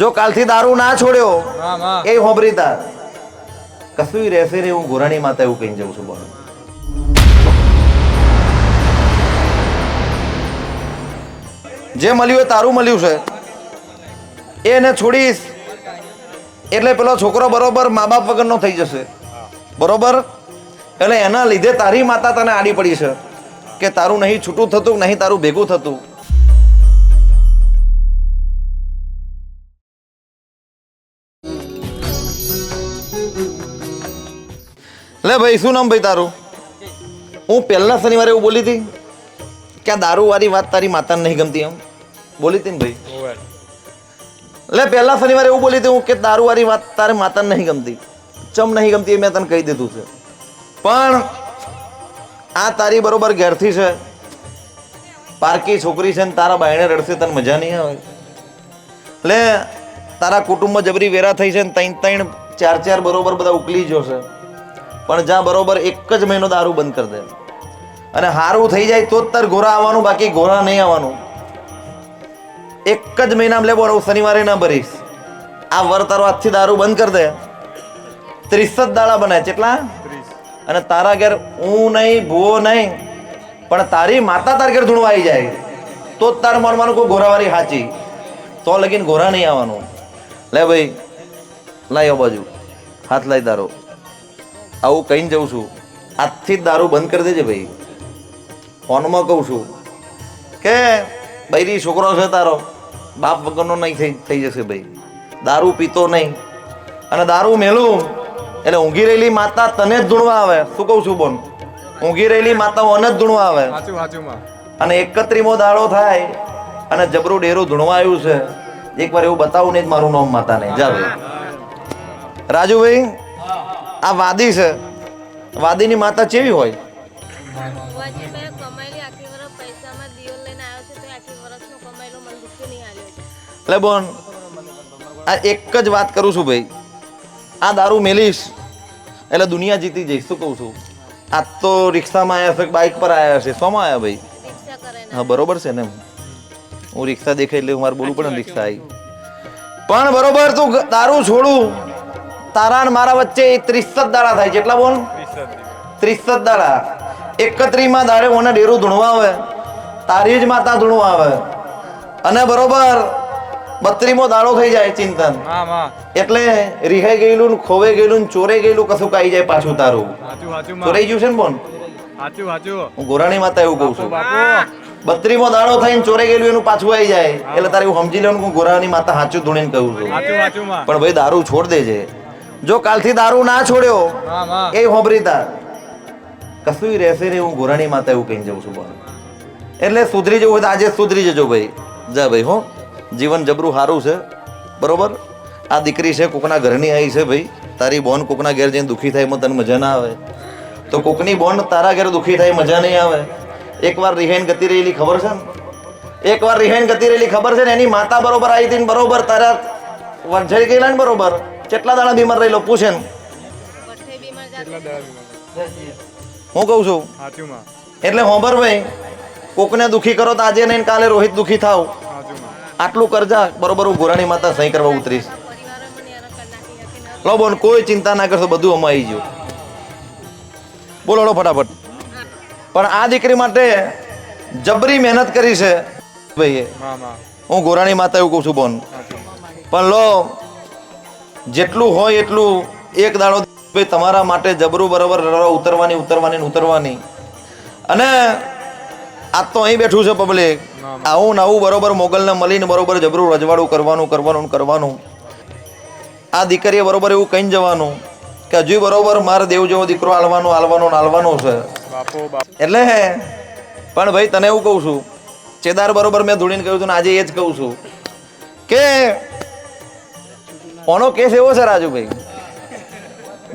જો કાલથી દારૂ ના છોડ્યો એ હોબરી તાર કશું રહેશે ને હું ઘોરાણી માતા એવું કહી જઉં છું. બોલો જે મળ્યું એ તારું મળ્યું છે એને છોડીશ એટલે પેલો છોકરો બરોબર મા બાપ વગરનો થઈ જશે. બરોબર, એટલે એના લીધે તારી માતા તને આડી પડી છે કે તારું નહીં છૂટું થતું, નહીં તારું ભેગું થતું. લે ભાઈ, શું નામ ભાઈ તારું? હું પહેલા શનિવારે એવું બોલી હતી કે આ દારૂ વાળી વાત તારી માતાને નહીં ગમતી, એમ બોલી હતી ને ભાઈ? લે પહેલા શનિવારે એવું બોલી હતી હું કે દારૂ વાળી વાત તારી માતાને નહીં ગમતી. ચમ નહીં ગમતી એ મેં તને કહી દીધું છે. પણ આ તારી બરોબર ઘેરથી છે, પારકી છોકરી છે ને તારા બાયણે રડશે, તને મજા નહીં આવે. લે તારા કુટુંબમાં જબરી વેરા થઈ છે ને ત્રણ ચાર બરોબર બધા ઉકલી જશે. પણ જ્યાં બરોબર એક જ મહિનો દારૂ બંધ કરી દે અને હારું થઈ જાય તો જ તાર ઘોરા આવવાનું, બાકી ઘોરા નહીં આવવાનું. એક જ મહિનામાં લે બોલો, શનિવારે ના ભરીશ. આ વર તારો આજથી દારૂ બંધ કરી દે, 30 જ દાડા બનાય. કેટલા? અને તારા ઘેર હું નહીં, ભૂવો નહીં, પણ તારી માતા તાર ઘેર ધૂણવા આવી જાય તો જ તાર માનવાનું કોઈ ઘોરાવાળી સાચી, તો લગીને ઘોરા નહીં આવવાનું. લે ભાઈ, લાયો બાજુ હાથ લાઈ તારો. આવું કહીને જઉં છું, આજથી જ દારૂ બંધ કરી દેજે ભાઈ. ફોનમાં કહું છું કે બૈરી છોકરો છે તારો, બાપ વગરનો નહીં થઈ જશે ભાઈ. દારૂ પીતો નહીં, અને દારૂ મેલું એટલે ઊંઘી રહેલી માતા તને જ ધૂણવા આવે. શું કહું છું બોન? ઊંઘી રહેલી માતા મને જ ધૂણવા આવે. અને 31મો દાડો થાય અને જબરું ડેરું ધૂણવા આવ્યું છે. એકવાર એવું બતાવું નહીં મારું નામ માતા નહીં. જા ભાઈ. રાજુભાઈ, આ વાદી છે, વાદીની માતા કેવી હોય? એટલે બોન, આ એક જ વાત કરું છું ભાઈ, આ દારૂ મેલીશ એટલે દુનિયા જીતી જઈશ. શું કહું છું? આ તો રિક્ષામાં આવ્યા છે, બાઇક પર આવ્યા છે. શોમાં આવ્યા ભાઈ? હા બરોબર છે ને, હું રિક્ષા દેખાય એટલે મારે બોલવું પડે ને, રિક્ષા આવી. પણ બરોબર, તું દારૂ છોડું, તારા ને મારા વચ્ચે 30 દાડા થાય. કેટલા બોલ? 30 દાડા. 31માં દાડે મને ડેરું ધૂણવા આવે, તારી જ માતા ધૂણવા આવે. અને બરોબર 32મો દાડો થઈ જાય ચિંતન, એટલે રીહાઈ ગયેલું, ખોવાઈ ગયેલું, ચોરે ગયેલું કશું કાઈ જાય પાછું તારું. ચોરાઈ ગયું છે ને બોન? હું ગોરાણી માતા એવું કહું છું. 32મો દાડો થઈને ચોરે ગયેલું એનું પાછું આવી જાય, એટલે તારે એવું સમજી લેવાનું હું ગોરાણી માતા સાચું ધૂણીને કહું છું. પણ ભાઈ દારૂ છોડ દેજે. જો કાલથી દારૂ ના છોડ્યો એ હોબરી તાર કશું રહેશે ને હું ગોરાણી માતા એવું કહી જઉં છું બોલ. એટલે સુધરી જવું હોય તો આજે સુધરી જજો ભાઈ. જા ભાઈ હો, જીવન જબરું સારું છે. બરોબર, આ દીકરી છે કોકના ઘરની આવી છે ભાઈ. તારી બોન કોકના ઘેર જઈને દુઃખી થાય એમાં તને મજા ના આવે, તો કોકની બોન તારા ઘેર દુઃખી થાય મજા નહીં આવે. એકવાર રિહાઈન ગતિ રહેલી ખબર છે ને, એકવાર રિહાઈન ગતિ રહેલી ખબર છે ને, એની માતા બરોબર આવી હતી ને બરોબર તારા વંચાઈ ગયેલા ને બરોબર. કેટલા દાડા બીમાર રહેલો પૂછે ને? હું કહું છું એટલે હોબર ભાઈ, કોકને દુઃખી કરો તો આજે નહીં કાલે રોહિત દુઃખી થાવ. આટલું કરજા બરોબર. હું ગોરાણી માતા સહી કરવા ઉતરીશ. લો બોન, કોઈ ચિંતા ના કરશો, બધું અમા આવી ગયું. બોલો લો ફટાફટ. પણ આ દીકરી માટે જબરી મહેનત કરી છે ભાઈ. હું ગોરાણી માતા એવું કહું છું બોન. પણ લો, જેટલું હોય એટલું એક દાડો ભાઈ તમારા માટે જબરું બરોબર ઉતરવાની. અને આ તો અહીં બેઠું છે પબ્લિક, આવું નવું બરોબર મોગલને મળીને બરોબર જબરું રજવાડું કરવાનું. આ દીકરીએ બરોબર એવું કહીને જવાનું કે હજુ બરોબર મારે દેવ જેવો દીકરો આલવાનો છે. એટલે પણ ભાઈ તને એવું કહું છું, ચેદાર બરોબર મેં ધૂળીને કહ્યું છું ને આજે એ જ કહું છું કે ઓનો કેસ એવો છે રાજુભાઈ,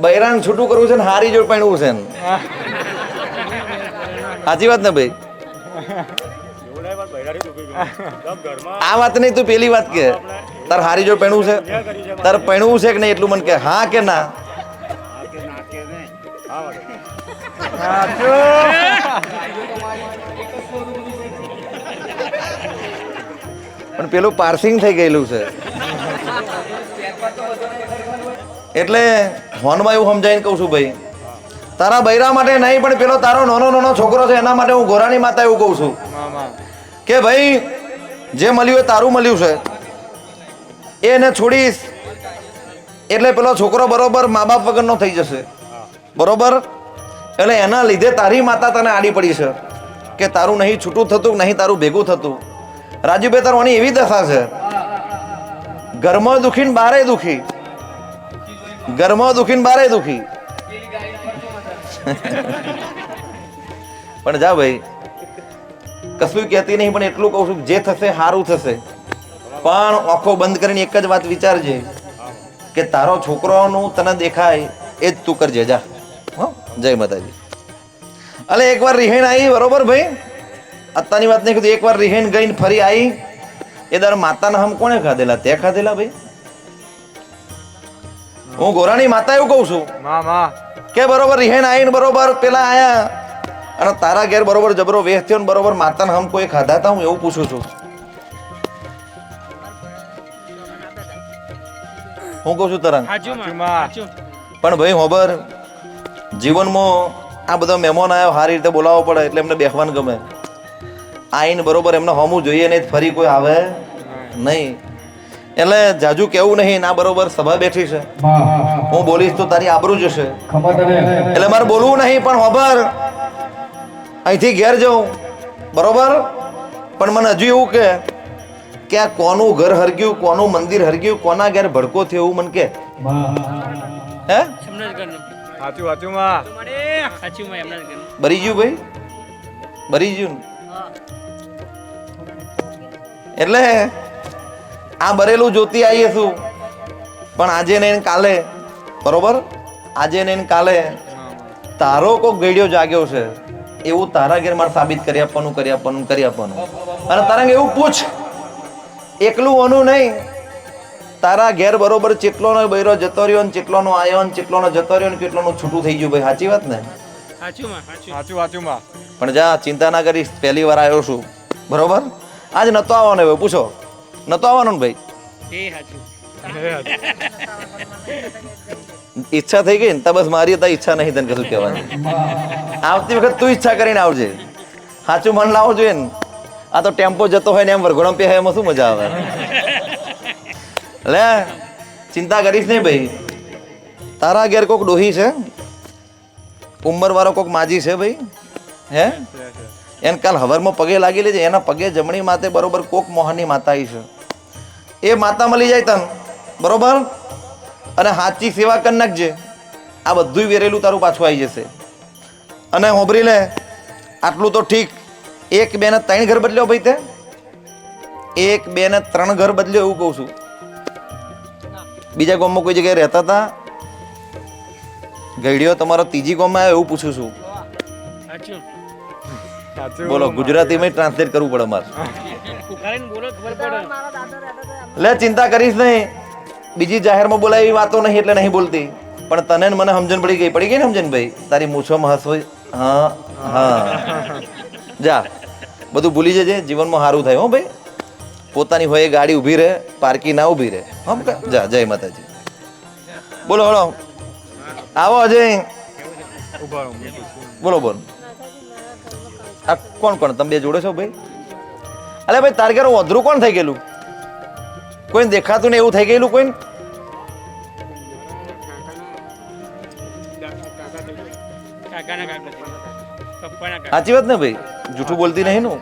બૈરાન છૂટું કરવું છે ને હારી જોડ પહેણવું છે. સાચી વાત ને ભાઈ? આ વાત નહીં, તું પેલી વાત કે તાર હારી જોડ પહેણવું છે, તાર પહેણવું છે કે નહીં એટલું મને કે હા કે ના. પણ પેલું પાર્સિંગ થઈ ગયેલું છે. એટલે હોનમાં એવું સમજાવીને કહું છું ભાઈ, તારા બૈરા માટે નહીં પણ પેલો તારો નાનો નાનો છોકરો છે એના માટે હું ગોરાની માતા એવું કહું છું કે ભાઈ જે મળ્યું એ તારું મળ્યું છે, એને છોડીશ એટલે પેલો છોકરો બરોબર મા બાપ વગરનો થઈ જશે, બરોબર? એટલે એના લીધે તારી માતા તને આડી પડી છે કે તારું નહીં છૂટું થતું, નહીં તારું ભેગું થતું. રાજુભાઈ તારવાની એવી દશા છે, ઘરમાં દુખી ને બારે દુખી, ઘરમાં દુખી ને બારે દુખી. પણ જા ભાઈ, કશું કહેતી નહીં, પણ એટલું કહું છું જે થશે સારું થશે. પણ આંખો બંધ કરીને એક જ વાત વિચારજે કે તારો છોકરોનું તને દેખાય એ જ તું કરજે. જા, જય માતાજી. અલે એકવાર રિહેણ આવી, બરોબર ભાઈ? અત્યારની વાત નહીં કીધું, એકવાર રિહેણ ગઈને ફરી આવી, એ દર માતાના હમ કોને ખાધેલા? તે ખાધેલા ભાઈ. હું ગોરાની માતા એવું કહું છું કે બરોબર રિહેણ આવીને બરોબર પેલા આયા અને તારા ઘેર બરોબર જબરો વેહ થયો ને બરોબર માતાના હમ કોઈ ખાધા હતા? હું એવું પૂછું છું. હું કહું છું તરંગ, પણ ભાઈ ખબર જીવનમાં આ બધા મહેમાન આવ્યો સારી રીતે બોલાવવો પડે એટલે એમને બેસવાનું ગમે. આઈને બરોબર એમને હમું જોઈએ નહીં, ફરી કોઈ આવે નહીં. એટલે જાજુ કેવું નહીં, ના બરોબર સભા બેઠી છે, હું બોલીશ તો તારી આબરૂ જશે, એટલે મારે બોલવું નહીં. પણ ખબર અહીંથી ઘેર જાઉં બરોબર, પણ મને હજુ એવું કે આ કોનું ઘર હરગ્યું, કોનું મંદિર હરગ્યું, કોના ઘેર ભડકો થયો એવું મને કે. હે બરી ગયું ભાઈ, બરી ગયું. એટલે આ બરેલું જોતી આવીએ છું, પણ આજે ને કાલે બરોબર, આજે ને કાલે તારો કોક ગઈડ્યો જાગ્યો છે એવું તારા ઘેર મારે સાબિત કરી આપવાનું, કરી આપવાનું, કરી આપવાનું. અને તારા એવું પૂછ, એકલું ઓનું નહીં, તારા ઘેર બરોબર ચેટલો નો બૈરો જતો રહ્યો ને ચેટલો નો આવ્યો ને ચેટલો નો જતો રહ્યો ને કેટલો નું છૂટું થઈ ગયું ભાઈ. સાચી વાત ને? પણ જા, ચિંતા ના કરીશ, પહેલી વાર આવ્યો છું બરોબર. આજ નતો આવવાનો ભાઈ, પૂછો નતો આવવાનો ને ભાઈ? ઈચ્છા થઈ ગઈ ને તો બસ, મારી તો ઈચ્છા નહીં તને કશું કહેવાની. આવતી વખત તું ઈચ્છા કરીને આવજે, સાચું મન લાવવું જોઈએ ને. આ તો ટેમ્પો જતો હોય ને એમ વરઘોડો પે એમાં શું મજા આવે? લે ચિંતા કરીશ નહીં ભાઈ. તારા ઘેર કોક ડોહી છે, ઉંમર વાળો કોક માજી છે ભાઈ, હે? એને કાલ હવારમાં પગે લાગી લેજે, એના પગે જમણી માથે બરોબર કોક મોહનની માતા આવી છે, એ માતા મળી જાય તને બરોબર, અને હાચી સેવા કરી નાખજે. આ બધું વેરેલું તારું પાછું આવી જશે. અને હોબરી લે, આટલું તો ઠીક, 1 2 ને 3 ઘર બદલ્યો ભાઈ તે? 1 2 ને 3 ઘર બદલ્યો એવું કહું છું. બીજા ગામમાં કોઈ જગ્યાએ રહેતા હતા? ગઈડિયો તમારો ત્રીજી ગામમાં આવ્યો એવું પૂછું છું. બોલો, ગુજરાતીમાં ટ્રાન્સલેટ કરવું પડે મારે. લે ચિંતા કરીશ નહીં, બીજી જાહેરમાં બોલાય એવી વાતો નહીં એટલે નહીં બોલતી. પણ તને મને સમજણ પડી ગઈ ને સમજણ ભાઈ? તારી મૂછોમાં હસવું. હા હા, જા બધું ભૂલી જજે, જીવનમાં સારું થાય. હો ભાઈ, પોતાની હોય ગાડી ઊભી રહે, પાર્કી ના ઊભી રહે. હમ જા, જય માતાજી. બોલો હળો, આવો અજય. બોલો બોલો. આ કોણ કોણ તમે બે જોડે છો ભાઈ? અલે ભાઈ તાર ઘેર ઓધરું કોણ થઈ ગયેલું? કોઈ દેખાતું ને એવું થઈ ગયેલું કોઈ? સાચી વાત ને ભાઈ, જૂઠું બોલતી નહીં નું.